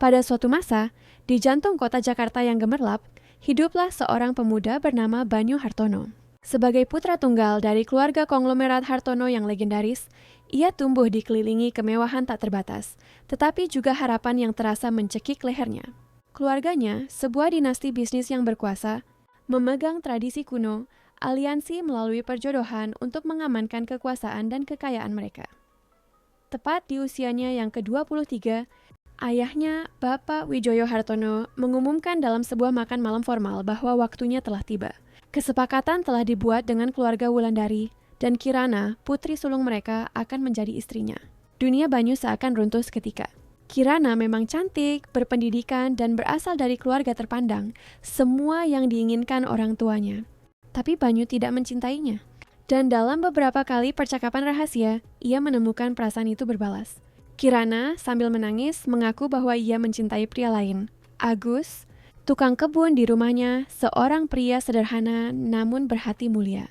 Pada suatu masa, di jantung kota Jakarta yang gemerlap, hiduplah seorang pemuda bernama Banyu Hartono. Sebagai putra tunggal dari keluarga konglomerat Hartono yang legendaris, ia tumbuh dikelilingi kemewahan tak terbatas, tetapi juga harapan yang terasa mencekik lehernya. Keluarganya, sebuah dinasti bisnis yang berkuasa, memegang tradisi kuno, aliansi melalui perjodohan untuk mengamankan kekuasaan dan kekayaan mereka. Tepat di usianya yang ke-23, ayahnya, Bapak Wijoyo Hartono, mengumumkan dalam sebuah makan malam formal bahwa waktunya telah tiba. Kesepakatan telah dibuat dengan keluarga Wulandari, dan Kirana, putri sulung mereka, akan menjadi istrinya. Dunia Banyu seakan runtuh seketika. Kirana memang cantik, berpendidikan, dan berasal dari keluarga terpandang, semua yang diinginkan orang tuanya. Tapi Banyu tidak mencintainya. Dan dalam beberapa kali percakapan rahasia, ia menemukan perasaan itu berbalas. Kirana sambil menangis mengaku bahwa ia mencintai pria lain. Agus, tukang kebun di rumahnya, seorang pria sederhana namun berhati mulia.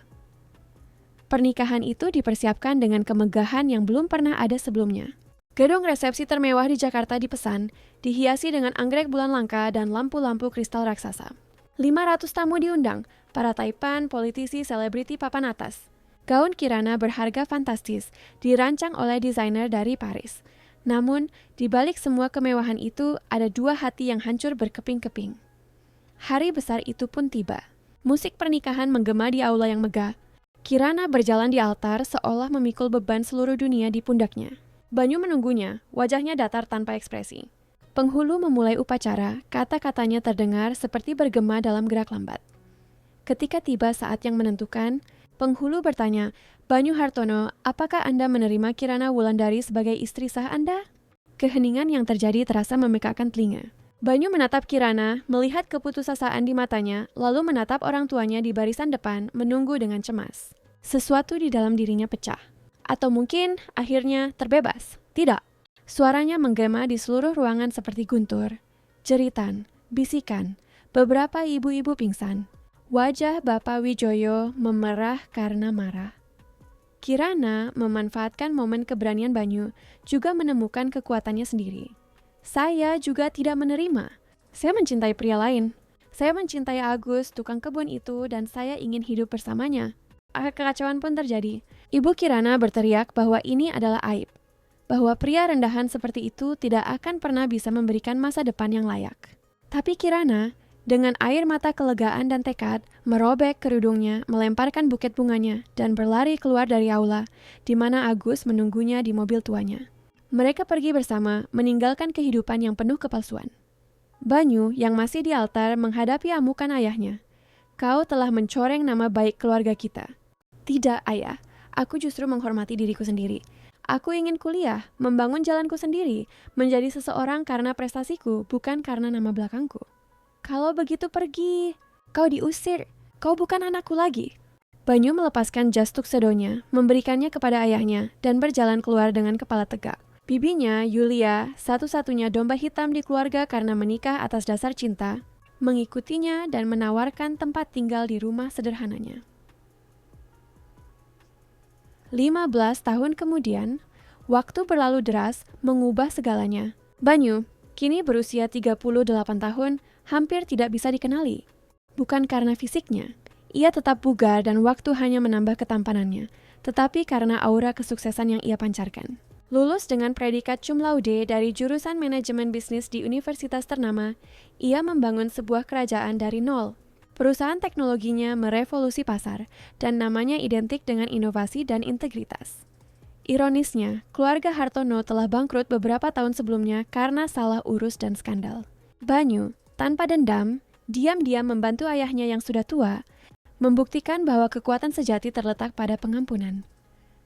Pernikahan itu dipersiapkan dengan kemegahan yang belum pernah ada sebelumnya. Gedung resepsi termewah di Jakarta dipesan, dihiasi dengan anggrek bulan langka dan lampu-lampu kristal raksasa. 500 tamu diundang, para taipan, politisi, selebriti papan atas. Gaun Kirana berharga fantastis, dirancang oleh desainer dari Paris. Namun, di balik semua kemewahan itu, ada dua hati yang hancur berkeping-keping. Hari besar itu pun tiba. Musik pernikahan menggema di aula yang megah. Kirana berjalan di altar seolah memikul beban seluruh dunia di pundaknya. Banyu menunggunya, wajahnya datar tanpa ekspresi. Penghulu memulai upacara, kata-katanya terdengar seperti bergema dalam gerak lambat. Ketika tiba saat yang menentukan, penghulu bertanya, Banyu Hartono, apakah Anda menerima Kirana Wulandari sebagai istri sah Anda? Keheningan yang terjadi terasa memekakkan telinga. Banyu menatap Kirana, melihat keputusasaan di matanya, lalu menatap orang tuanya di barisan depan, menunggu dengan cemas. Sesuatu di dalam dirinya pecah. Atau mungkin, akhirnya, terbebas. Tidak. Suaranya menggema di seluruh ruangan seperti guntur. Jeritan, bisikan, beberapa ibu-ibu pingsan. Wajah Bapak Wijoyo memerah karena marah. Kirana memanfaatkan momen keberanian Banyu, juga menemukan kekuatannya sendiri. Saya juga tidak menerima. Saya mencintai pria lain. Saya mencintai Agus, tukang kebun itu, dan saya ingin hidup bersamanya. Kekacauan pun terjadi. Ibu Kirana berteriak bahwa ini adalah aib. Bahwa pria rendahan seperti itu tidak akan pernah bisa memberikan masa depan yang layak. Tapi Kirana, dengan air mata kelegaan dan tekad, merobek kerudungnya, melemparkan buket bunganya, dan berlari keluar dari aula, di mana Agus menunggunya di mobil tuanya. Mereka pergi bersama, meninggalkan kehidupan yang penuh kepalsuan. Banyu, yang masih di altar, menghadapi amukan ayahnya. Kau telah mencoreng nama baik keluarga kita. Tidak, ayah. Aku justru menghormati diriku sendiri. Aku ingin kuliah, membangun jalanku sendiri, menjadi seseorang karena prestasiku, bukan karena nama belakangku. Kalau begitu pergi, kau diusir, kau bukan anakku lagi. Banyu melepaskan jas tuksedonya, memberikannya kepada ayahnya, dan berjalan keluar dengan kepala tegak. Bibinya, Yulia, satu-satunya domba hitam di keluarga karena menikah atas dasar cinta, mengikutinya dan menawarkan tempat tinggal di rumah sederhananya. 15 tahun kemudian, waktu berlalu deras mengubah segalanya. Banyu, kini berusia 38 tahun, hampir tidak bisa dikenali. Bukan karena fisiknya, ia tetap bugar dan waktu hanya menambah ketampanannya, tetapi karena aura kesuksesan yang ia pancarkan. Lulus dengan predikat cum laude dari jurusan manajemen bisnis di universitas ternama, ia membangun sebuah kerajaan dari nol. Perusahaan teknologinya merevolusi pasar, dan namanya identik dengan inovasi dan integritas. Ironisnya, keluarga Hartono telah bangkrut beberapa tahun sebelumnya karena salah urus dan skandal. Banyu, tanpa dendam, diam-diam membantu ayahnya yang sudah tua, membuktikan bahwa kekuatan sejati terletak pada pengampunan.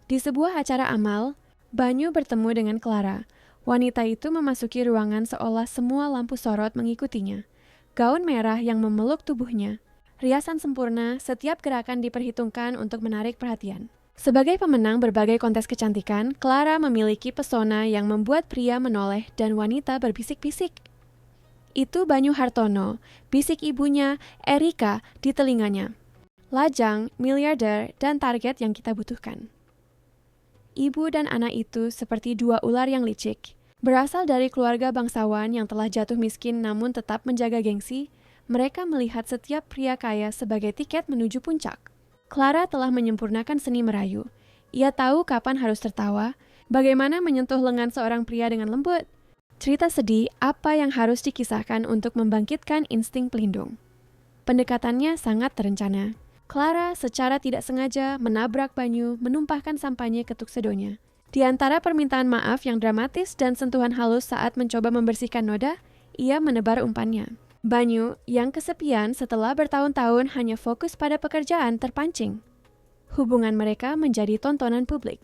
Di sebuah acara amal, Banyu bertemu dengan Clara. Wanita itu memasuki ruangan seolah semua lampu sorot mengikutinya. Gaun merah yang memeluk tubuhnya, riasan sempurna, setiap gerakan diperhitungkan untuk menarik perhatian. Sebagai pemenang berbagai kontes kecantikan, Clara memiliki pesona yang membuat pria menoleh dan wanita berbisik-bisik. Itu Banyu Hartono, bisik ibunya, Erika, di telinganya. Lajang, miliarder, dan target yang kita butuhkan. Ibu dan anak itu seperti dua ular yang licik. Berasal dari keluarga bangsawan yang telah jatuh miskin namun tetap menjaga gengsi, mereka melihat setiap pria kaya sebagai tiket menuju puncak. Clara telah menyempurnakan seni merayu. Ia tahu kapan harus tertawa, bagaimana menyentuh lengan seorang pria dengan lembut. Cerita sedih apa yang harus dikisahkan untuk membangkitkan insting pelindung. Pendekatannya sangat terencana. Clara secara tidak sengaja menabrak Banyu, menumpahkan sampahnya ke tuksedonya. Di antara permintaan maaf yang dramatis dan sentuhan halus saat mencoba membersihkan noda, ia menebar umpannya. Banyu yang kesepian setelah bertahun-tahun hanya fokus pada pekerjaan terpancing. Hubungan mereka menjadi tontonan publik.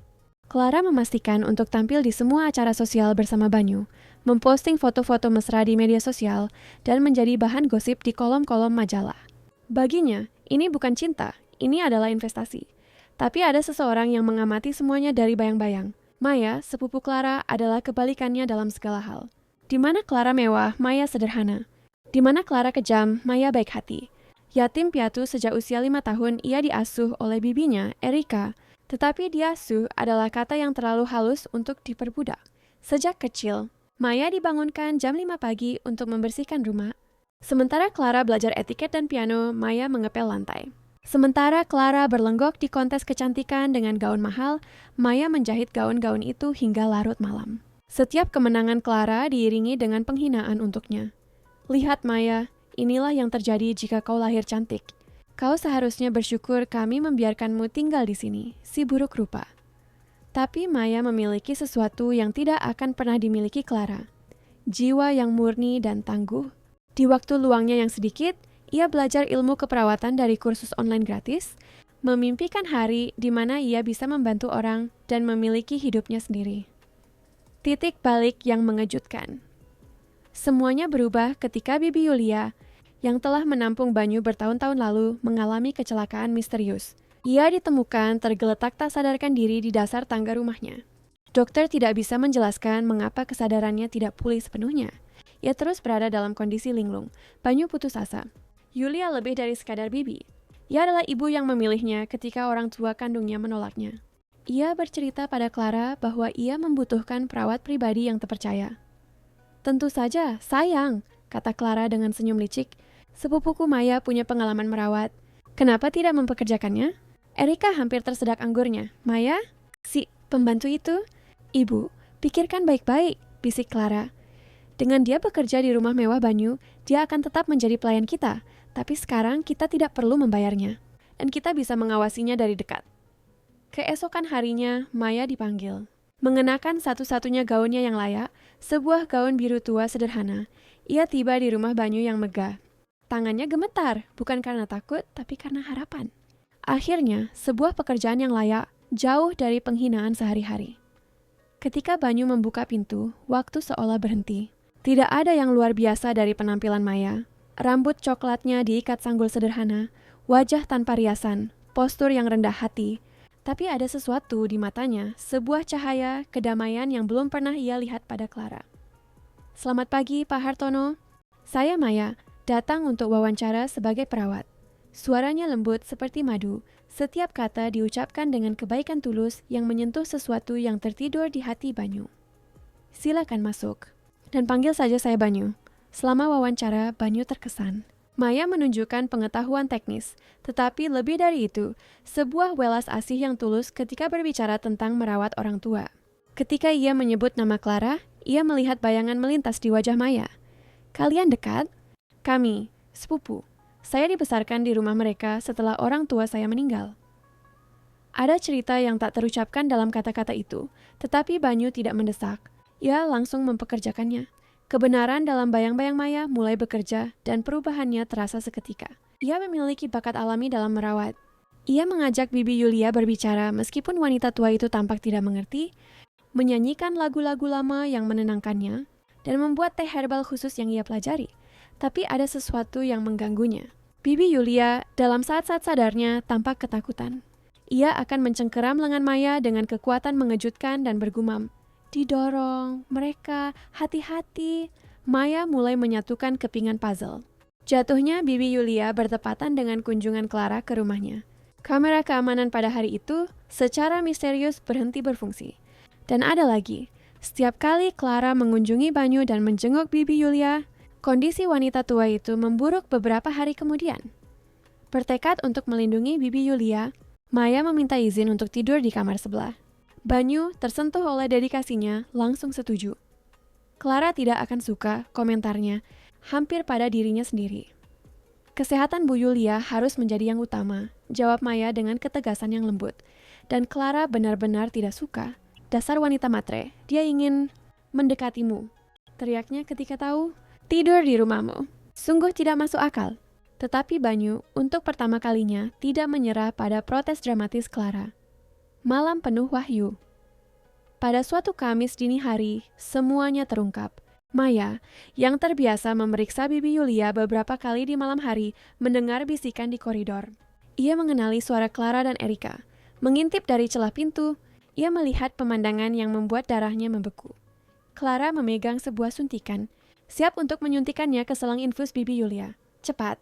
Clara memastikan untuk tampil di semua acara sosial bersama Banyu, memposting foto-foto mesra di media sosial, dan menjadi bahan gosip di kolom-kolom majalah. Baginya, ini bukan cinta, ini adalah investasi. Tapi ada seseorang yang mengamati semuanya dari bayang-bayang. Maya, sepupu Clara, adalah kebalikannya dalam segala hal. Di mana Clara mewah, Maya sederhana. Di mana Clara kejam, Maya baik hati. Yatim piatu sejak usia 5 tahun, ia diasuh oleh bibinya, Erika. Tetapi diasuh adalah kata yang terlalu halus untuk diperbudak. Sejak kecil, Maya dibangunkan jam 5 pagi untuk membersihkan rumah. Sementara Clara belajar etiket dan piano, Maya mengepel lantai. Sementara Clara berlenggok di kontes kecantikan dengan gaun mahal, Maya menjahit gaun-gaun itu hingga larut malam. Setiap kemenangan Clara diiringi dengan penghinaan untuknya. Lihat Maya, inilah yang terjadi jika kau lahir cantik. Kau seharusnya bersyukur kami membiarkanmu tinggal di sini, si buruk rupa. Tapi Maya memiliki sesuatu yang tidak akan pernah dimiliki Clara. Jiwa yang murni dan tangguh. Di waktu luangnya yang sedikit, ia belajar ilmu keperawatan dari kursus online gratis, memimpikan hari di mana ia bisa membantu orang dan memiliki hidupnya sendiri. Titik balik yang mengejutkan. Semuanya berubah ketika Bibi Yulia, yang telah menampung Banyu bertahun-tahun lalu, mengalami kecelakaan misterius. Ia ditemukan tergeletak tak sadarkan diri di dasar tangga rumahnya. Dokter tidak bisa menjelaskan mengapa kesadarannya tidak pulih sepenuhnya. Ia terus berada dalam kondisi linglung. Banyu putus asa. Yulia lebih dari sekadar bibi. Ia adalah ibu yang memilihnya ketika orang tua kandungnya menolaknya. Ia bercerita pada Clara bahwa ia membutuhkan perawat pribadi yang terpercaya. Tentu saja, sayang, kata Clara dengan senyum licik. Sepupuku Maya punya pengalaman merawat. Kenapa tidak mempekerjakannya? Erika hampir tersedak anggurnya. Maya? Si pembantu itu? Ibu, pikirkan baik-baik, bisik Clara. Dengan dia bekerja di rumah mewah Banyu, dia akan tetap menjadi pelayan kita. Tapi sekarang kita tidak perlu membayarnya. Dan kita bisa mengawasinya dari dekat. Keesokan harinya, Maya dipanggil. Mengenakan satu-satunya gaunnya yang layak, sebuah gaun biru tua sederhana, ia tiba di rumah Banyu yang megah. Tangannya gemetar, bukan karena takut, tapi karena harapan. Akhirnya, sebuah pekerjaan yang layak, jauh dari penghinaan sehari-hari. Ketika Banyu membuka pintu, waktu seolah berhenti. Tidak ada yang luar biasa dari penampilan Maya. Rambut coklatnya diikat sanggul sederhana, wajah tanpa riasan, postur yang rendah hati. Tapi ada sesuatu di matanya, sebuah cahaya kedamaian yang belum pernah ia lihat pada Clara. Selamat pagi, Pak Hartono. Saya Maya, datang untuk wawancara sebagai perawat. Suaranya lembut seperti madu, setiap kata diucapkan dengan kebaikan tulus yang menyentuh sesuatu yang tertidur di hati Banyu. Silakan masuk. Dan panggil saja saya Banyu. Selama wawancara, Banyu terkesan. Maya menunjukkan pengetahuan teknis, tetapi lebih dari itu, sebuah welas asih yang tulus ketika berbicara tentang merawat orang tua. Ketika ia menyebut nama Clara, ia melihat bayangan melintas di wajah Maya. Kalian dekat? Kami, sepupu. Saya dibesarkan di rumah mereka setelah orang tua saya meninggal. Ada cerita yang tak terucapkan dalam kata-kata itu, tetapi Banyu tidak mendesak. Ia langsung mempekerjakannya. Kebenaran dalam bayang-bayang Maya mulai bekerja dan perubahannya terasa seketika. Ia memiliki bakat alami dalam merawat. Ia mengajak Bibi Yulia berbicara meskipun wanita tua itu tampak tidak mengerti, menyanyikan lagu-lagu lama yang menenangkannya, dan membuat teh herbal khusus yang ia pelajari. Tapi ada sesuatu yang mengganggunya. Bibi Yulia dalam saat-saat sadarnya tampak ketakutan. Ia akan mencengkeram lengan Maya dengan kekuatan mengejutkan dan bergumam. Didorong, mereka, hati-hati. Maya mulai menyatukan kepingan puzzle. Jatuhnya Bibi Yulia bertepatan dengan kunjungan Clara ke rumahnya. Kamera keamanan pada hari itu secara misterius berhenti berfungsi. Dan ada lagi, Setiap kali Clara mengunjungi Banyu dan menjenguk Bibi Yulia, kondisi wanita tua itu memburuk beberapa hari kemudian. Bertekad untuk melindungi Bibi Yulia, Maya meminta izin untuk tidur di kamar sebelah. Banyu, tersentuh oleh dedikasinya, langsung setuju. Clara tidak akan suka komentarnya, hampir pada dirinya sendiri. Kesehatan Bu Yulia harus menjadi yang utama, jawab Maya dengan ketegasan yang lembut. Dan Clara benar-benar tidak suka. Dasar wanita matre, dia ingin mendekatimu, teriaknya ketika tahu tidur di rumahmu. Sungguh tidak masuk akal. Tetapi Banyu untuk pertama kalinya tidak menyerah pada protes dramatis Clara. Malam penuh wahyu. Pada suatu Kamis dini hari, semuanya terungkap. Maya, yang terbiasa memeriksa Bibi Yulia beberapa kali di malam hari, mendengar bisikan di koridor. Ia mengenali suara Clara dan Erika. Mengintip dari celah pintu, ia melihat pemandangan yang membuat darahnya membeku. Clara memegang sebuah suntikan, siap untuk menyuntikannya ke selang infus Bibi Yulia. Cepat.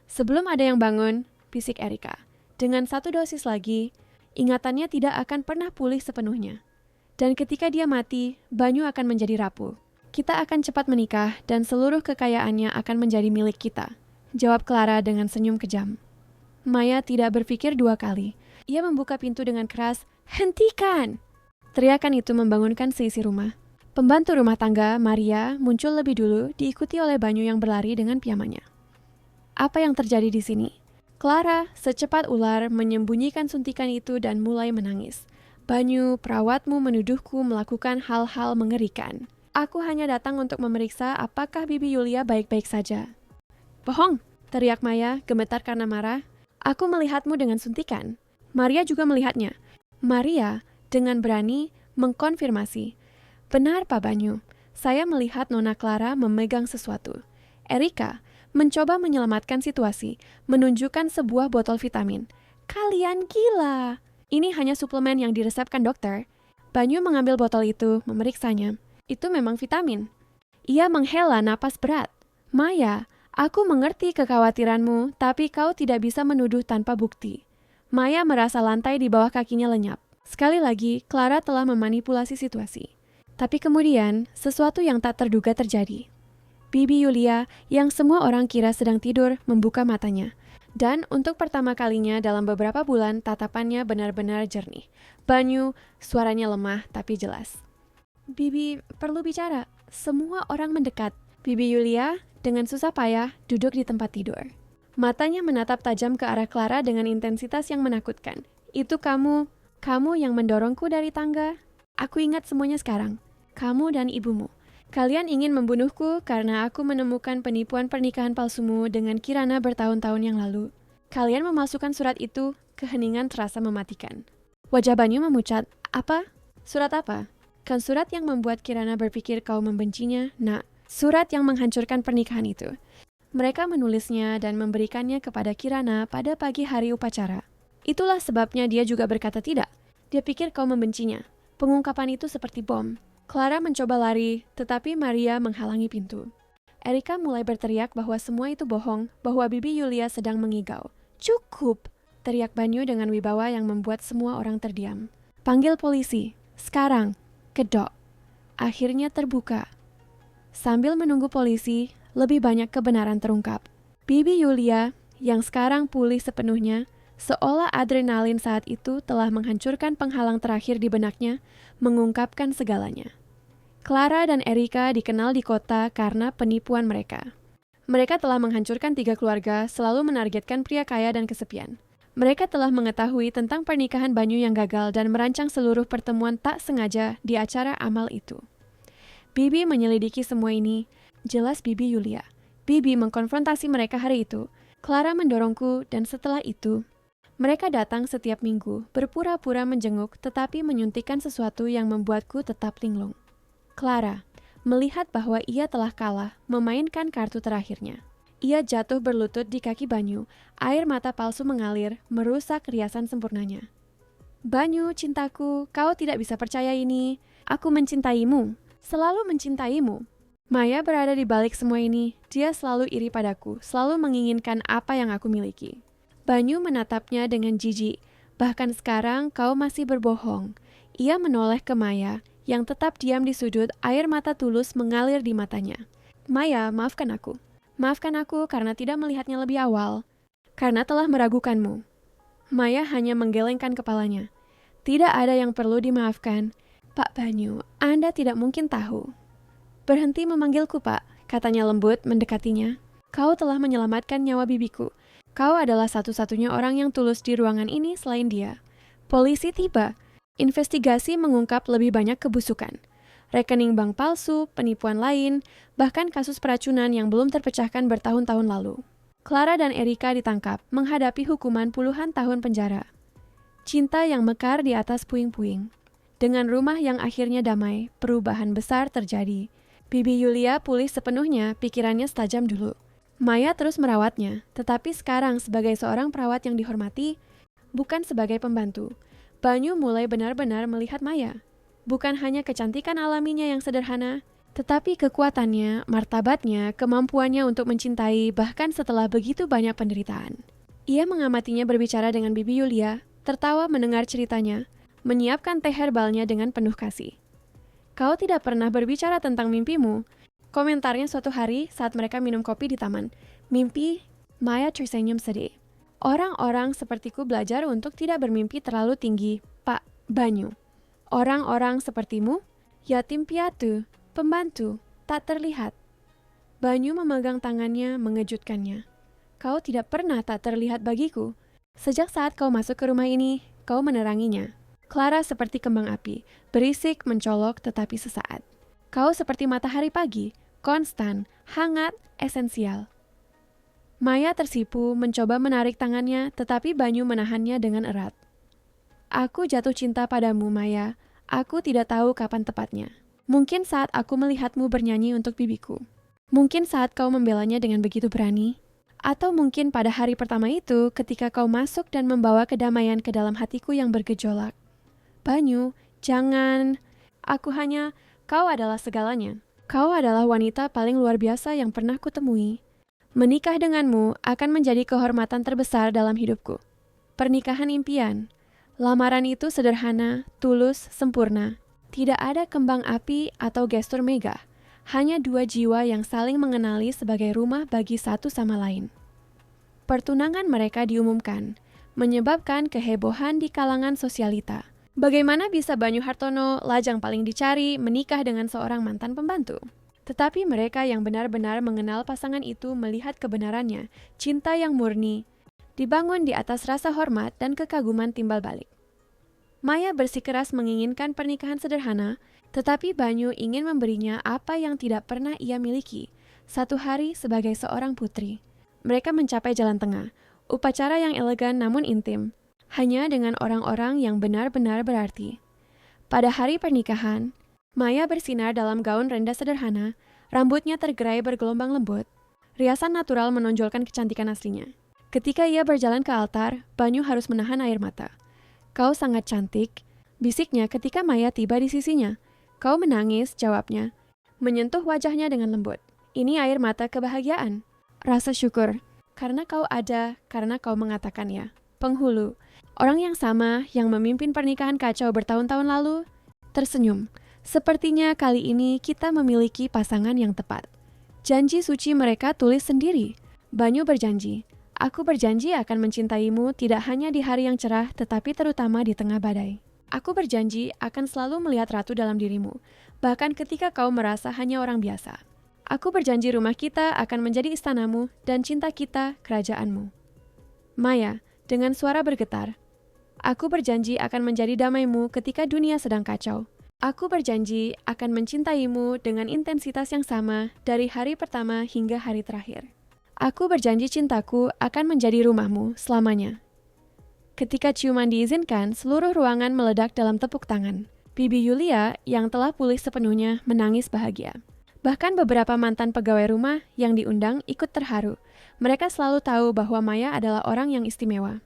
Sebelum ada yang bangun, bisik Erika. Dengan 1 dosis lagi, ingatannya tidak akan pernah pulih sepenuhnya. Dan ketika dia mati, Banyu akan menjadi rapuh. Kita akan cepat menikah dan seluruh kekayaannya akan menjadi milik kita, jawab Clara dengan senyum kejam. Maya tidak berpikir 2 kali. Ia membuka pintu dengan keras. Hentikan! Teriakan itu membangunkan seisi rumah. Pembantu rumah tangga, Maria, muncul lebih dulu, diikuti oleh Banyu yang berlari dengan piyamanya. Apa yang terjadi di sini? Clara, secepat ular, menyembunyikan suntikan itu dan mulai menangis. Banyu, perawatmu menuduhku melakukan hal-hal mengerikan. Aku hanya datang untuk memeriksa apakah Bibi Yulia baik-baik saja. Bohong! Teriak Maya, gemetar karena marah. Aku melihatmu dengan suntikan. Maria juga melihatnya. Maria dengan berani mengkonfirmasi. Benar Pak Banyu, saya melihat Nona Clara memegang sesuatu. Erika mencoba menyelamatkan situasi, menunjukkan sebuah botol vitamin. Kalian gila! Ini hanya suplemen yang diresepkan dokter. Banyu mengambil botol itu, memeriksanya. Itu memang vitamin. Ia menghela napas berat. Maya, aku mengerti kekhawatiranmu, tapi kau tidak bisa menuduh tanpa bukti. Maya merasa lantai di bawah kakinya lenyap. Sekali lagi, Clara telah memanipulasi situasi. Tapi kemudian, sesuatu yang tak terduga terjadi. Bibi Yulia, yang semua orang kira sedang tidur, membuka matanya. Dan untuk pertama kalinya dalam beberapa bulan, tatapannya benar-benar jernih. Banyu, suaranya lemah tapi jelas. Bibi, perlu bicara. Semua orang mendekat. Bibi Yulia, dengan susah payah, duduk di tempat tidur. Matanya menatap tajam ke arah Clara dengan intensitas yang menakutkan. Itu kamu yang mendorongku dari tangga. Aku ingat semuanya sekarang. Kamu dan ibumu. Kalian ingin membunuhku karena aku menemukan penipuan pernikahan palsumu dengan Kirana bertahun-tahun yang lalu. Kalian memasukkan surat itu, keheningan terasa mematikan. Wajah Banyu memucat. Apa? Surat apa? Kan surat yang membuat Kirana berpikir kau membencinya, nak. Surat yang menghancurkan pernikahan itu. Mereka menulisnya dan memberikannya kepada Kirana pada pagi hari upacara. Itulah sebabnya dia juga berkata tidak. Dia pikir kau membencinya. Pengungkapan itu seperti bom. Clara mencoba lari, tetapi Maria menghalangi pintu. Erika mulai berteriak bahwa semua itu bohong, bahwa Bibi Yulia sedang mengigau. Cukup! Teriak Banyu dengan wibawa yang membuat semua orang terdiam. Panggil polisi. Sekarang. Kedok. Akhirnya terbuka. Sambil menunggu polisi, lebih banyak kebenaran terungkap. Bibi Yulia, yang sekarang pulih sepenuhnya, seolah adrenalin saat itu telah menghancurkan penghalang terakhir di benaknya, mengungkapkan segalanya. Clara dan Erika dikenal di kota karena penipuan mereka. Mereka telah menghancurkan 3 keluarga, selalu menargetkan pria kaya dan kesepian. Mereka telah mengetahui tentang pernikahan Banyu yang gagal dan merancang seluruh pertemuan tak sengaja di acara amal itu. Bibi menyelidiki semua ini. Jelas Bibi Yulia. Bibi mengkonfrontasi mereka hari itu. Clara mendorongku dan setelah itu, mereka datang setiap minggu, berpura-pura menjenguk tetapi menyuntikkan sesuatu yang membuatku tetap linglung. Clara, melihat bahwa ia telah kalah, memainkan kartu terakhirnya. Ia jatuh berlutut di kaki Banyu, air mata palsu mengalir, merusak riasan sempurnanya. Banyu, cintaku, kau tidak bisa percaya ini. Aku mencintaimu, selalu mencintaimu. Maya berada di balik semua ini. Dia selalu iri padaku, selalu menginginkan apa yang aku miliki. Banyu menatapnya dengan jijik. Bahkan sekarang kau masih berbohong. Ia menoleh ke Maya. yang tetap diam di sudut, air mata tulus mengalir di matanya. Maya, maafkan aku. Maafkan aku karena tidak melihatnya lebih awal, karena telah meragukanmu. Maya hanya menggelengkan kepalanya. Tidak ada yang perlu dimaafkan. Pak Banyu, Anda tidak mungkin tahu. Berhenti memanggilku, Pak, katanya lembut mendekatinya. Kau telah menyelamatkan nyawa bibiku. Kau adalah satu-satunya orang yang tulus di ruangan ini selain dia. Polisi tiba. Investigasi mengungkap lebih banyak kebusukan. Rekening bank palsu, penipuan lain, bahkan kasus peracunan yang belum terpecahkan bertahun-tahun lalu. Clara dan Erika ditangkap, menghadapi hukuman puluhan tahun penjara. Cinta yang mekar di atas puing-puing. Dengan rumah yang akhirnya damai, perubahan besar terjadi. Bibi Yulia pulih sepenuhnya, pikirannya setajam dulu. Maya terus merawatnya, tetapi sekarang sebagai seorang perawat yang dihormati, bukan sebagai pembantu. Banyu mulai benar-benar melihat Maya. Bukan hanya kecantikan alaminya yang sederhana, tetapi kekuatannya, martabatnya, kemampuannya untuk mencintai bahkan setelah begitu banyak penderitaan. Ia mengamatinya berbicara dengan Bibi Yulia, tertawa mendengar ceritanya, menyiapkan teh herbalnya dengan penuh kasih. Kau tidak pernah berbicara tentang mimpimu. Komentarnya suatu hari saat mereka minum kopi di taman. Mimpi, Maya tersenyum sedih. Orang-orang sepertiku belajar untuk tidak bermimpi terlalu tinggi, Pak Banyu. Orang-orang sepertimu, yatim piatu, pembantu, tak terlihat. Banyu memegang tangannya mengejutkannya. Kau tidak pernah tak terlihat bagiku. Sejak saat kau masuk ke rumah ini, kau meneranginya. Clara seperti kembang api, berisik, mencolok tetapi sesaat. Kau seperti matahari pagi, konstan, hangat, esensial. Maya tersipu mencoba menarik tangannya, tetapi Banyu menahannya dengan erat. Aku jatuh cinta padamu, Maya. Aku tidak tahu kapan tepatnya. Mungkin saat aku melihatmu bernyanyi untuk bibiku. Mungkin saat kau membelanya dengan begitu berani. Atau mungkin pada hari pertama itu ketika kau masuk dan membawa kedamaian ke dalam hatiku yang bergejolak. Banyu, jangan. Kau adalah segalanya. Kau adalah wanita paling luar biasa yang pernah kutemui. Menikah denganmu akan menjadi kehormatan terbesar dalam hidupku. Pernikahan impian. Lamaran itu sederhana, tulus, sempurna. Tidak ada kembang api atau gestur megah. Hanya dua jiwa yang saling mengenali sebagai rumah bagi satu sama lain. Pertunangan mereka diumumkan, menyebabkan kehebohan di kalangan sosialita. Bagaimana bisa Banyu Hartono, lajang paling dicari, menikah dengan seorang mantan pembantu? Tetapi mereka yang benar-benar mengenal pasangan itu melihat kebenarannya, cinta yang murni, dibangun di atas rasa hormat dan kekaguman timbal balik. Maya bersikeras menginginkan pernikahan sederhana, tetapi Banyu ingin memberinya apa yang tidak pernah ia miliki, satu hari sebagai seorang putri. Mereka mencapai jalan tengah, upacara yang elegan namun intim, hanya dengan orang-orang yang benar-benar berarti. Pada hari pernikahan, Maya bersinar dalam gaun rendah sederhana, rambutnya tergerai bergelombang lembut. Riasan natural menonjolkan kecantikan aslinya. Ketika ia berjalan ke altar, Banyu harus menahan air mata. Kau sangat cantik, bisiknya ketika Maya tiba di sisinya. Kau menangis, jawabnya, menyentuh wajahnya dengan lembut. Ini air mata kebahagiaan. Rasa syukur, karena kau ada, karena kau mengatakannya. Penghulu, orang yang sama yang memimpin pernikahan kacau bertahun-tahun lalu, tersenyum. Sepertinya kali ini kita memiliki pasangan yang tepat. Janji suci mereka tulis sendiri. Banyu berjanji, aku berjanji akan mencintaimu tidak hanya di hari yang cerah, tetapi terutama di tengah badai. Aku berjanji akan selalu melihat ratu dalam dirimu, bahkan ketika kau merasa hanya orang biasa. Aku berjanji rumah kita akan menjadi istanamu dan cinta kita kerajaanmu. Maya, dengan suara bergetar, aku berjanji akan menjadi damaimu ketika dunia sedang kacau. Aku berjanji akan mencintaimu dengan intensitas yang sama dari hari pertama hingga hari terakhir. Aku berjanji cintaku akan menjadi rumahmu selamanya. Ketika ciuman diizinkan, seluruh ruangan meledak dalam tepuk tangan. Bibi Yulia yang telah pulih sepenuhnya menangis bahagia. Bahkan beberapa mantan pegawai rumah yang diundang ikut terharu. Mereka selalu tahu bahwa Maya adalah orang yang istimewa.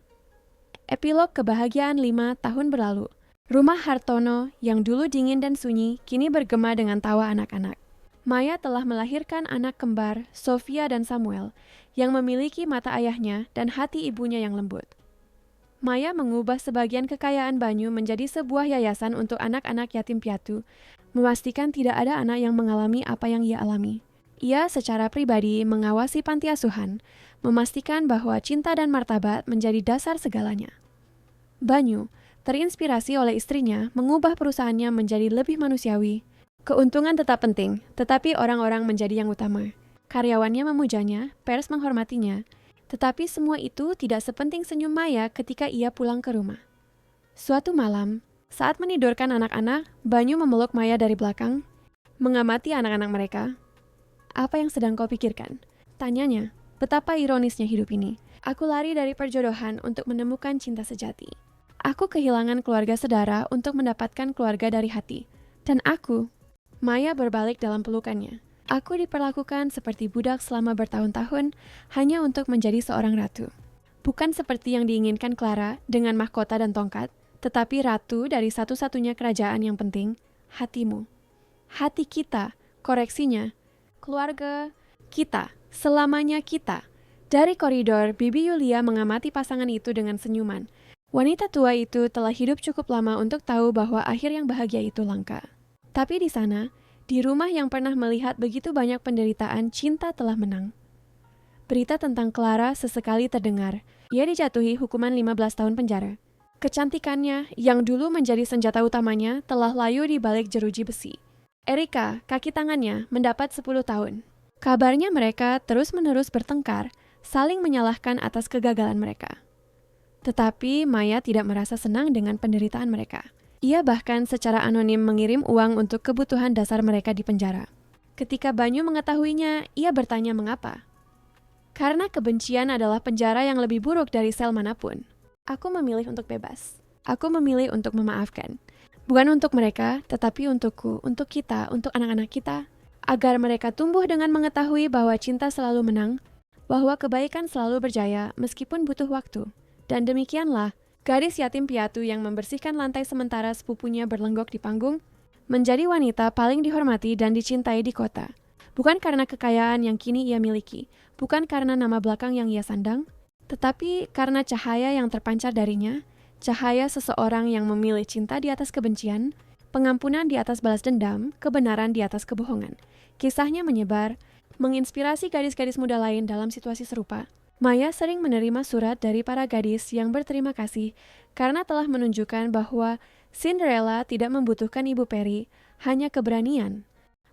Epilog kebahagiaan 5 tahun berlalu. Rumah Hartono yang dulu dingin dan sunyi kini bergema dengan tawa anak-anak. Maya telah melahirkan anak kembar, Sofia dan Samuel, yang memiliki mata ayahnya dan hati ibunya yang lembut. Maya mengubah sebagian kekayaan Banyu menjadi sebuah yayasan untuk anak-anak yatim piatu, memastikan tidak ada anak yang mengalami apa yang ia alami. Ia secara pribadi mengawasi panti asuhan, memastikan bahwa cinta dan martabat menjadi dasar segalanya. Banyu, terinspirasi oleh istrinya, mengubah perusahaannya menjadi lebih manusiawi. Keuntungan tetap penting, tetapi orang-orang menjadi yang utama. Karyawannya memujanya, pers menghormatinya, tetapi semua itu tidak sepenting senyum Maya ketika ia pulang ke rumah. Suatu malam, saat menidurkan anak-anak, Banyu memeluk Maya dari belakang, mengamati anak-anak mereka. "Apa yang sedang kau pikirkan?" tanyanya. Betapa ironisnya hidup ini. Aku lari dari perjodohan untuk menemukan cinta sejati. Aku kehilangan keluarga sedara untuk mendapatkan keluarga dari hati. Dan aku, Maya berbalik dalam pelukannya. Aku diperlakukan seperti budak selama bertahun-tahun hanya untuk menjadi seorang ratu. Bukan seperti yang diinginkan Clara dengan mahkota dan tongkat, tetapi ratu dari satu-satunya kerajaan yang penting, hatimu. Hati kita, koreksinya, keluarga kita, selamanya kita. Dari koridor, Bibi Yulia mengamati pasangan itu dengan senyuman. Wanita tua itu telah hidup cukup lama untuk tahu bahwa akhir yang bahagia itu langka. Tapi di sana, di rumah yang pernah melihat begitu banyak penderitaan, cinta telah menang. Berita tentang Clara sesekali terdengar. Ia dijatuhi hukuman 15 tahun penjara. Kecantikannya, yang dulu menjadi senjata utamanya, telah layu di balik jeruji besi. Erika, kaki tangannya, mendapat 10 tahun. Kabarnya mereka terus-menerus bertengkar, saling menyalahkan atas kegagalan mereka. Tetapi Maya tidak merasa senang dengan penderitaan mereka. Ia bahkan secara anonim mengirim uang untuk kebutuhan dasar mereka di penjara. Ketika Banyu mengetahuinya, ia bertanya mengapa. Karena kebencian adalah penjara yang lebih buruk dari sel manapun. Aku memilih untuk bebas. Aku memilih untuk memaafkan. Bukan untuk mereka, tetapi untukku, untuk kita, untuk anak-anak kita. Agar mereka tumbuh dengan mengetahui bahwa cinta selalu menang, bahwa kebaikan selalu berjaya meskipun butuh waktu. Dan demikianlah, gadis yatim piatu yang membersihkan lantai sementara sepupunya berlenggok di panggung, menjadi wanita paling dihormati dan dicintai di kota. Bukan karena kekayaan yang kini ia miliki, bukan karena nama belakang yang ia sandang, tetapi karena cahaya yang terpancar darinya, cahaya seseorang yang memilih cinta di atas kebencian, pengampunan di atas balas dendam, kebenaran di atas kebohongan. Kisahnya menyebar, menginspirasi gadis-gadis muda lain dalam situasi serupa. Maya sering menerima surat dari para gadis yang berterima kasih karena telah menunjukkan bahwa Cinderella tidak membutuhkan Ibu Peri, hanya keberanian,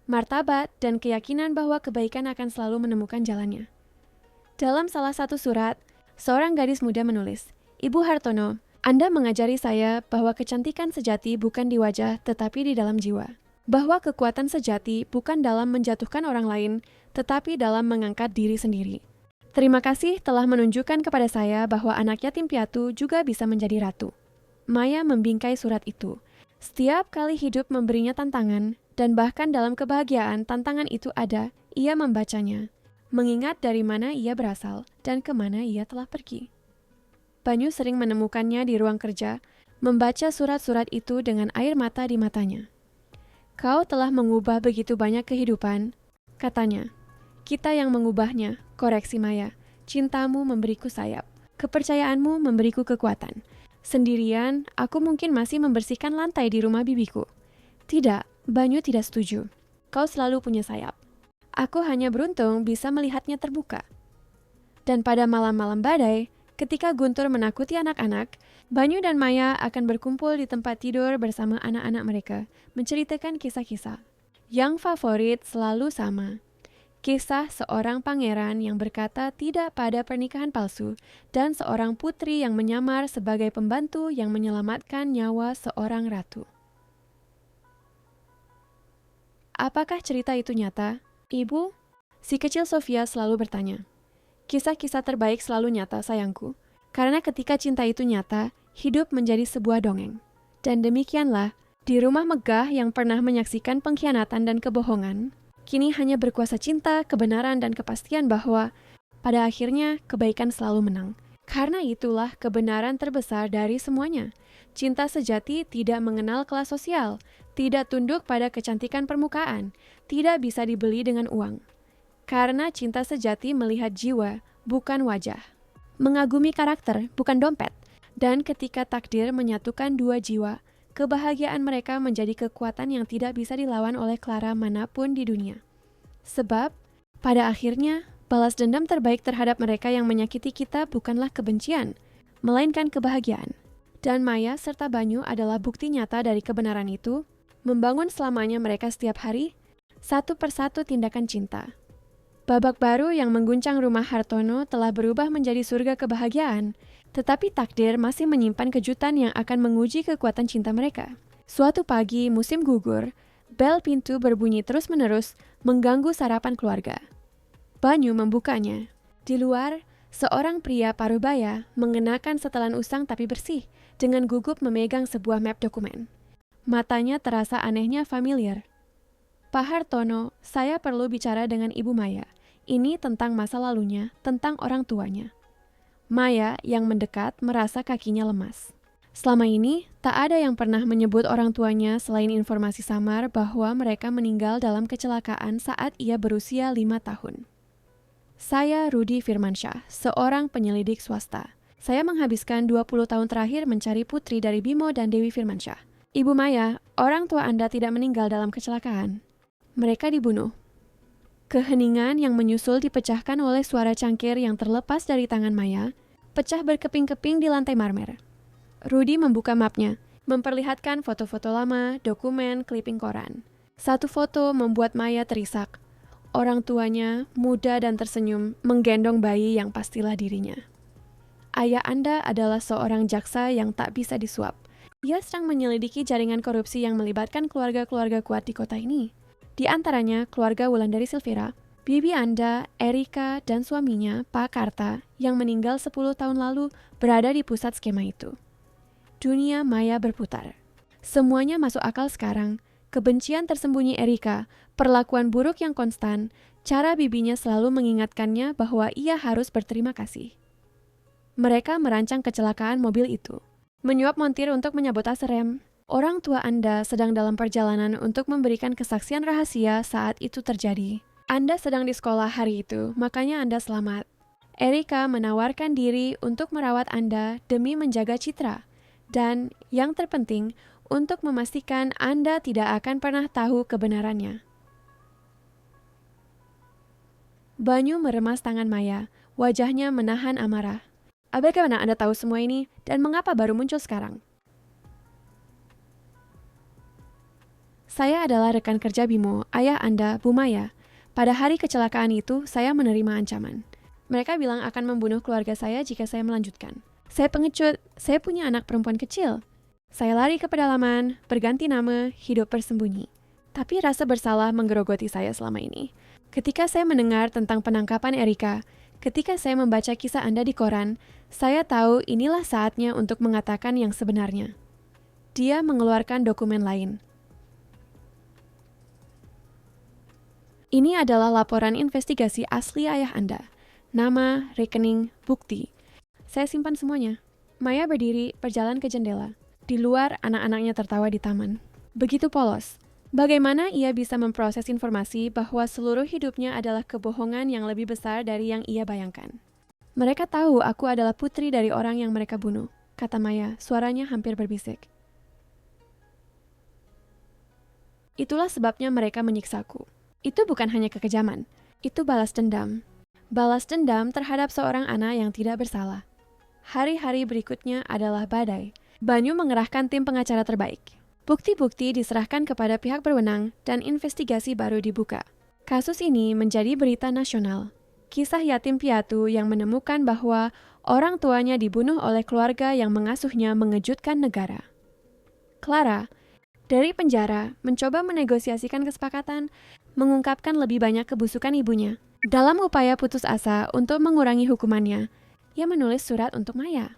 martabat, dan keyakinan bahwa kebaikan akan selalu menemukan jalannya. Dalam salah satu surat, seorang gadis muda menulis, "Ibu Hartono, Anda mengajari saya bahwa kecantikan sejati bukan di wajah tetapi di dalam jiwa. Bahwa kekuatan sejati bukan dalam menjatuhkan orang lain, tetapi dalam mengangkat diri sendiri. Terima kasih telah menunjukkan kepada saya bahwa anak yatim piatu juga bisa menjadi ratu." Maya membingkai surat itu. Setiap kali hidup memberinya tantangan, dan bahkan dalam kebahagiaan tantangan itu ada, ia membacanya, mengingat dari mana ia berasal dan kemana ia telah pergi. Banyu sering menemukannya di ruang kerja, membaca surat-surat itu dengan air mata di matanya. "Kau telah mengubah begitu banyak kehidupan," katanya. "Kita yang mengubahnya," koreksi Maya. "Cintamu memberiku sayap, kepercayaanmu memberiku kekuatan. Sendirian, aku mungkin masih membersihkan lantai di rumah bibiku." "Tidak," Banyu tidak setuju. "Kau selalu punya sayap. Aku hanya beruntung bisa melihatnya terbuka." Dan pada malam-malam badai, ketika Guntur menakuti anak-anak, Banyu dan Maya akan berkumpul di tempat tidur bersama anak-anak mereka, menceritakan kisah-kisah. Yang favorit selalu sama. Kisah seorang pangeran yang berkata tidak pada pernikahan palsu dan seorang putri yang menyamar sebagai pembantu yang menyelamatkan nyawa seorang ratu. Apakah cerita itu nyata, Ibu? Si kecil Sofia selalu bertanya. Kisah-kisah terbaik selalu nyata, sayangku. Karena ketika cinta itu nyata, hidup menjadi sebuah dongeng. Dan demikianlah, di rumah megah yang pernah menyaksikan pengkhianatan dan kebohongan, kini hanya berkuasa cinta, kebenaran, dan kepastian bahwa pada akhirnya kebaikan selalu menang. Karena itulah kebenaran terbesar dari semuanya. Cinta sejati tidak mengenal kelas sosial, tidak tunduk pada kecantikan permukaan, tidak bisa dibeli dengan uang. Karena cinta sejati melihat jiwa, bukan wajah. Mengagumi karakter, bukan dompet. Dan ketika takdir menyatukan dua jiwa, kebahagiaan mereka menjadi kekuatan yang tidak bisa dilawan oleh Clara manapun di dunia. Sebab, pada akhirnya, balas dendam terbaik terhadap mereka yang menyakiti kita bukanlah kebencian, melainkan kebahagiaan. Dan Maya serta Banyu adalah bukti nyata dari kebenaran itu, membangun selamanya mereka setiap hari, satu persatu tindakan cinta. Babak baru yang mengguncang rumah Hartono telah berubah menjadi surga kebahagiaan, tetapi takdir masih menyimpan kejutan yang akan menguji kekuatan cinta mereka. Suatu pagi musim gugur, bel pintu berbunyi terus-menerus mengganggu sarapan keluarga. Banyu membukanya. Di luar, seorang pria parubaya mengenakan setelan usang tapi bersih, dengan gugup memegang sebuah map dokumen. Matanya terasa anehnya familiar. Pak Hartono, saya perlu bicara dengan Ibu Maya. Ini tentang masa lalunya, tentang orang tuanya. Maya yang mendekat merasa kakinya lemas. Selama ini, tak ada yang pernah menyebut orang tuanya selain informasi samar bahwa mereka meninggal dalam kecelakaan saat ia berusia 5 tahun. Saya Rudi Firmansyah, seorang penyelidik swasta. Saya menghabiskan 20 tahun terakhir mencari putri dari Bimo dan Dewi Firmansyah. Ibu Maya, orang tua Anda tidak meninggal dalam kecelakaan. Mereka dibunuh. Keheningan yang menyusul dipecahkan oleh suara cangkir yang terlepas dari tangan Maya, pecah berkeping-keping di lantai marmer. Rudi membuka mapnya, memperlihatkan foto-foto lama, dokumen, kliping koran. Satu foto membuat Maya terisak. Orang tuanya, muda dan tersenyum, menggendong bayi yang pastilah dirinya. Ayah Anda adalah seorang jaksa yang tak bisa disuap. Ia sedang menyelidiki jaringan korupsi yang melibatkan keluarga-keluarga kuat di kota ini. Di antaranya keluarga Wulandari Silvera, bibi Anda, Erika, dan suaminya, Pak Karta, yang meninggal 10 tahun lalu berada di pusat skema itu. Dunia Maya berputar. Semuanya masuk akal sekarang. Kebencian tersembunyi Erika, perlakuan buruk yang konstan, cara bibinya selalu mengingatkannya bahwa ia harus berterima kasih. Mereka merancang kecelakaan mobil itu. Menyuap montir untuk menyabotase rem. Orang tua Anda sedang dalam perjalanan untuk memberikan kesaksian rahasia saat itu terjadi. Anda sedang di sekolah hari itu, makanya Anda selamat. Erika menawarkan diri untuk merawat Anda demi menjaga citra. Dan yang terpenting, untuk memastikan Anda tidak akan pernah tahu kebenarannya. Banyu meremas tangan Maya, wajahnya menahan amarah. Bagaimana Anda tahu semua ini dan mengapa baru muncul sekarang? Saya adalah rekan kerja Bimo, ayah Anda, Bu Maya. Pada hari kecelakaan itu, saya menerima ancaman. Mereka bilang akan membunuh keluarga saya jika saya melanjutkan. Saya pengecut, saya punya anak perempuan kecil. Saya lari ke pedalaman, berganti nama, hidup bersembunyi. Tapi rasa bersalah menggerogoti saya selama ini. Ketika saya mendengar tentang penangkapan Erika, ketika saya membaca kisah Anda di koran, saya tahu inilah saatnya untuk mengatakan yang sebenarnya. Dia mengeluarkan dokumen lain. Ini adalah laporan investigasi asli ayah Anda. Nama, rekening, bukti. Saya simpan semuanya. Maya berdiri, berjalan ke jendela. Di luar, anak-anaknya tertawa di taman. Begitu polos. Bagaimana ia bisa memproses informasi bahwa seluruh hidupnya adalah kebohongan yang lebih besar dari yang ia bayangkan? Mereka tahu aku adalah putri dari orang yang mereka bunuh, kata Maya, suaranya hampir berbisik. Itulah sebabnya mereka menyiksaku. Itu bukan hanya kekejaman, itu balas dendam. Balas dendam terhadap seorang anak yang tidak bersalah. Hari-hari berikutnya adalah badai. Banyu mengerahkan tim pengacara terbaik. Bukti-bukti diserahkan kepada pihak berwenang dan investigasi baru dibuka. Kasus ini menjadi berita nasional. Kisah yatim piatu yang menemukan bahwa orang tuanya dibunuh oleh keluarga yang mengasuhnya mengejutkan negara. Clara, dari penjara, mencoba menegosiasikan kesepakatan, mengungkapkan lebih banyak kebusukan ibunya. Dalam upaya putus asa untuk mengurangi hukumannya, ia menulis surat untuk Maya.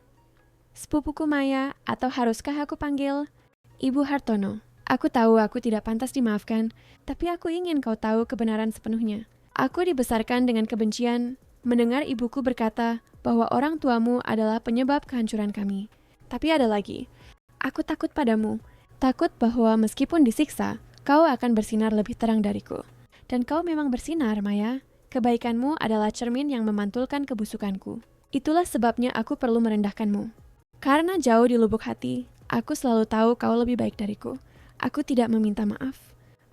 Sepupuku Maya, atau haruskah aku panggil Ibu Hartono? Aku tahu aku tidak pantas dimaafkan, tapi aku ingin kau tahu kebenaran sepenuhnya. Aku dibesarkan dengan kebencian, mendengar ibuku berkata bahwa orang tuamu adalah penyebab kehancuran kami. Tapi ada lagi, aku takut padamu, takut bahwa meskipun disiksa, kau akan bersinar lebih terang dariku. Dan kau memang bersinar, Maya. Kebaikanmu adalah cermin yang memantulkan kebusukanku. Itulah sebabnya aku perlu merendahkanmu. Karena jauh di lubuk hati, aku selalu tahu kau lebih baik dariku. Aku tidak meminta maaf.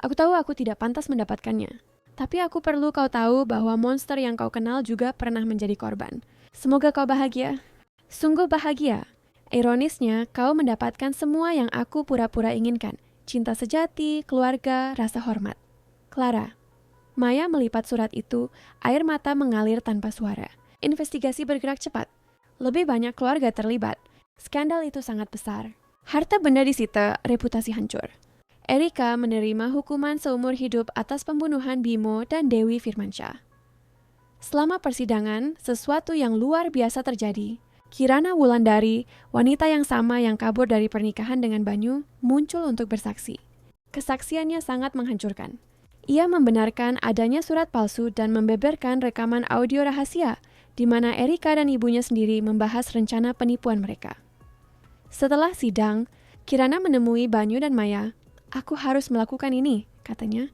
Aku tahu aku tidak pantas mendapatkannya. Tapi aku perlu kau tahu bahwa monster yang kau kenal juga pernah menjadi korban. Semoga kau bahagia. Sungguh bahagia. Ironisnya, kau mendapatkan semua yang aku pura-pura inginkan. Cinta sejati, keluarga, rasa hormat. Clara. Maya melipat surat itu, air mata mengalir tanpa suara. Investigasi bergerak cepat. Lebih banyak keluarga terlibat. Skandal itu sangat besar. Harta benda disita, reputasi hancur. Erika menerima hukuman seumur hidup atas pembunuhan Bimo dan Dewi Firmansyah. Selama persidangan, sesuatu yang luar biasa terjadi. Kirana Wulandari, wanita yang sama yang kabur dari pernikahan dengan Banyu, muncul untuk bersaksi. Kesaksiannya sangat menghancurkan. Ia membenarkan adanya surat palsu dan membeberkan rekaman audio rahasia, di mana Erika dan ibunya sendiri membahas rencana penipuan mereka. Setelah sidang, Kirana menemui Banyu dan Maya. Aku harus melakukan ini, katanya.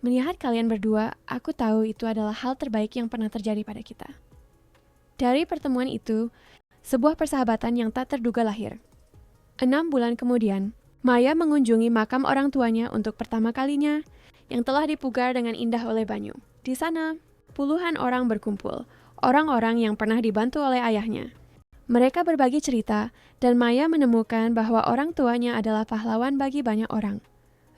Melihat kalian berdua, aku tahu itu adalah hal terbaik yang pernah terjadi pada kita. Dari pertemuan itu, sebuah persahabatan yang tak terduga lahir. 6 bulan kemudian, Maya mengunjungi makam orang tuanya untuk pertama kalinya, yang telah dipugar dengan indah oleh Banyu. Di sana, puluhan orang berkumpul, orang-orang yang pernah dibantu oleh ayahnya. Mereka berbagi cerita, dan Maya menemukan bahwa orang tuanya adalah pahlawan bagi banyak orang.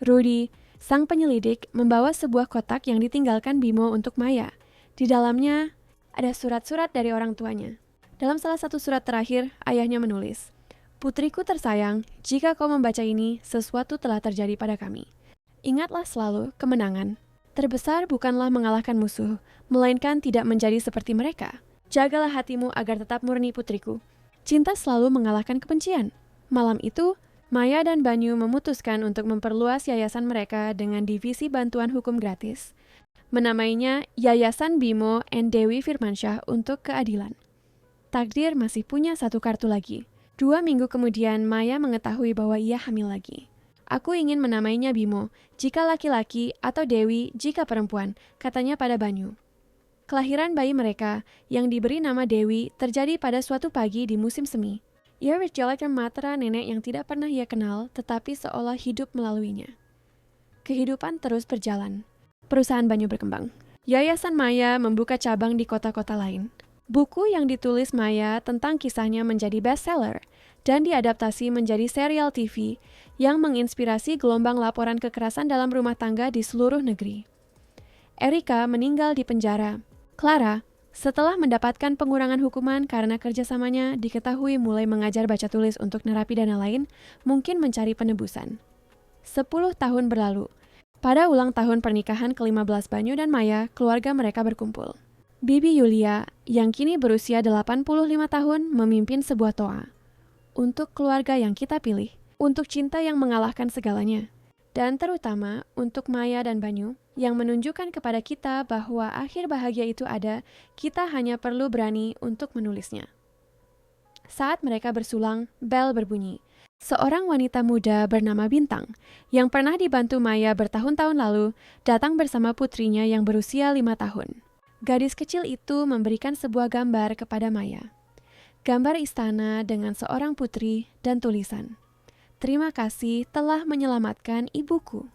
Rudy, sang penyelidik, membawa sebuah kotak yang ditinggalkan Bimo untuk Maya. Di dalamnya, ada surat-surat dari orang tuanya. Dalam salah satu surat terakhir, ayahnya menulis, "Putriku tersayang, jika kau membaca ini, sesuatu telah terjadi pada kami. Ingatlah selalu kemenangan. Terbesar bukanlah mengalahkan musuh, melainkan tidak menjadi seperti mereka. Jagalah hatimu agar tetap murni putriku. Cinta selalu mengalahkan kebencian." Malam itu, Maya dan Banyu memutuskan untuk memperluas yayasan mereka dengan divisi bantuan hukum gratis. Menamainya Yayasan Bimo and Dewi Firmansyah untuk Keadilan. Takdir masih punya satu kartu lagi. 2 minggu kemudian, Maya mengetahui bahwa ia hamil lagi. "Aku ingin menamainya Bimo, jika laki-laki, atau Dewi, jika perempuan," katanya pada Banyu. Kelahiran bayi mereka, yang diberi nama Dewi, terjadi pada suatu pagi di musim semi. Ia berjalan ke matra nenek yang tidak pernah ia kenal, tetapi seolah hidup melaluinya. Kehidupan terus berjalan. Perusahaan Banyu berkembang. Yayasan Maya membuka cabang di kota-kota lain. Buku yang ditulis Maya tentang kisahnya menjadi bestseller dan diadaptasi menjadi serial TV yang menginspirasi gelombang laporan kekerasan dalam rumah tangga di seluruh negeri. Erika meninggal di penjara. Clara, setelah mendapatkan pengurangan hukuman karena kerjasamanya, diketahui mulai mengajar baca tulis untuk narapidana lain, mungkin mencari penebusan. 10 tahun berlalu. Pada ulang tahun pernikahan ke-15 Banyu dan Maya, keluarga mereka berkumpul. Bibi Yulia, yang kini berusia 85 tahun, memimpin sebuah toa. Untuk keluarga yang kita pilih, untuk cinta yang mengalahkan segalanya, dan terutama untuk Maya dan Banyu, yang menunjukkan kepada kita bahwa akhir bahagia itu ada, kita hanya perlu berani untuk menulisnya. Saat mereka bersulang, bel berbunyi. Seorang wanita muda bernama Bintang, yang pernah dibantu Maya bertahun-tahun lalu, datang bersama putrinya yang berusia 5 tahun. Gadis kecil itu memberikan sebuah gambar kepada Maya. Gambar istana dengan seorang putri dan tulisan, "Terima kasih telah menyelamatkan ibuku."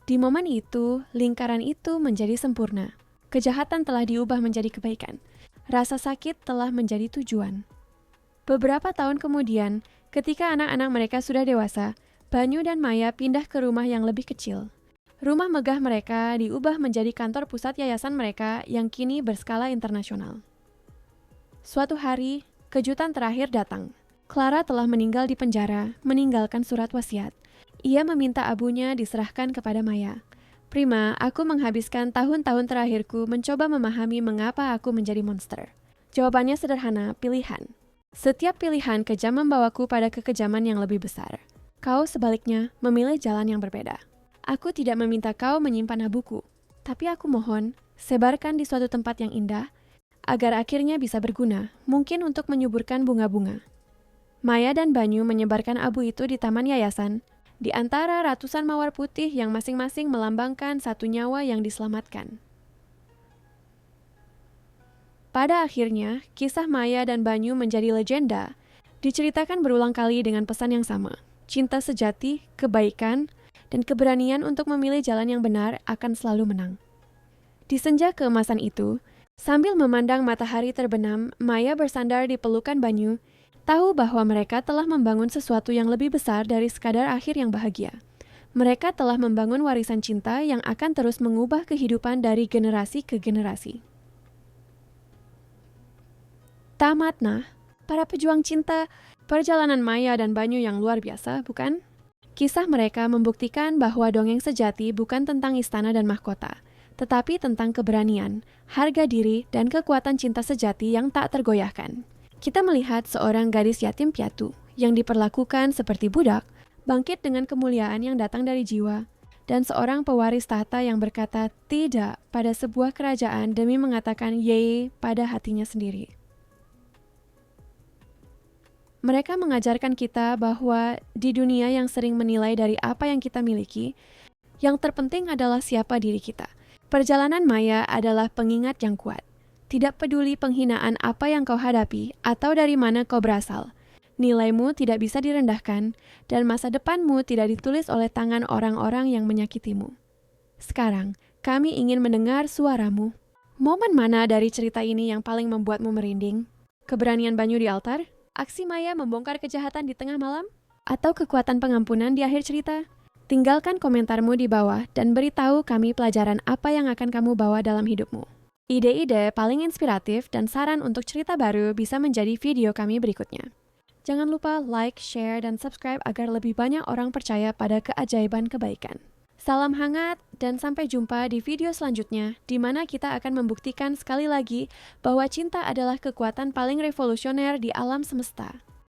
Di momen itu, lingkaran itu menjadi sempurna. Kejahatan telah diubah menjadi kebaikan. Rasa sakit telah menjadi tujuan. Beberapa tahun kemudian, ketika anak-anak mereka sudah dewasa, Banyu dan Maya pindah ke rumah yang lebih kecil. Rumah megah mereka diubah menjadi kantor pusat yayasan mereka yang kini berskala internasional. Suatu hari, kejutan terakhir datang. Clara telah meninggal di penjara, meninggalkan surat wasiat. Ia meminta abunya diserahkan kepada Maya. "Prima, aku menghabiskan tahun-tahun terakhirku mencoba memahami mengapa aku menjadi monster." Jawabannya sederhana, pilihan. Setiap pilihan kejam membawaku pada kekejaman yang lebih besar. Kau sebaliknya memilih jalan yang berbeda. Aku tidak meminta kau menyimpan abuku, tapi aku mohon, sebarkan di suatu tempat yang indah, agar akhirnya bisa berguna, mungkin untuk menyuburkan bunga-bunga. Maya dan Banyu menyebarkan abu itu di taman yayasan, di antara ratusan mawar putih yang masing-masing melambangkan satu nyawa yang diselamatkan. Pada akhirnya, kisah Maya dan Banyu menjadi legenda. Diceritakan berulang kali dengan pesan yang sama. Cinta sejati, kebaikan, dan keberanian untuk memilih jalan yang benar akan selalu menang. Di senja keemasan itu, sambil memandang matahari terbenam, Maya bersandar di pelukan Banyu, tahu bahwa mereka telah membangun sesuatu yang lebih besar dari sekadar akhir yang bahagia. Mereka telah membangun warisan cinta yang akan terus mengubah kehidupan dari generasi ke generasi. Tamat nah, para pejuang cinta, perjalanan Maya dan Banyu yang luar biasa, bukan? Kisah mereka membuktikan bahwa dongeng sejati bukan tentang istana dan mahkota, tetapi tentang keberanian, harga diri, dan kekuatan cinta sejati yang tak tergoyahkan. Kita melihat seorang gadis yatim piatu yang diperlakukan seperti budak, bangkit dengan kemuliaan yang datang dari jiwa, dan seorang pewaris tahta yang berkata tidak pada sebuah kerajaan demi mengatakan ye pada hatinya sendiri. Mereka mengajarkan kita bahwa di dunia yang sering menilai dari apa yang kita miliki, yang terpenting adalah siapa diri kita. Perjalanan Maya adalah pengingat yang kuat. Tidak peduli penghinaan apa yang kau hadapi atau dari mana kau berasal, nilaimu tidak bisa direndahkan, dan masa depanmu tidak ditulis oleh tangan orang-orang yang menyakitimu. Sekarang, kami ingin mendengar suaramu. Momen mana dari cerita ini yang paling membuatmu merinding? Keberanian Banyu di altar? Aksi Maya membongkar kejahatan di tengah malam? Atau kekuatan pengampunan di akhir cerita? Tinggalkan komentarmu di bawah dan beritahu kami pelajaran apa yang akan kamu bawa dalam hidupmu. Ide-ide paling inspiratif dan saran untuk cerita baru bisa menjadi video kami berikutnya. Jangan lupa like, share, dan subscribe agar lebih banyak orang percaya pada keajaiban kebaikan. Salam hangat dan sampai jumpa di video selanjutnya, di mana kita akan membuktikan sekali lagi bahwa cinta adalah kekuatan paling revolusioner di alam semesta.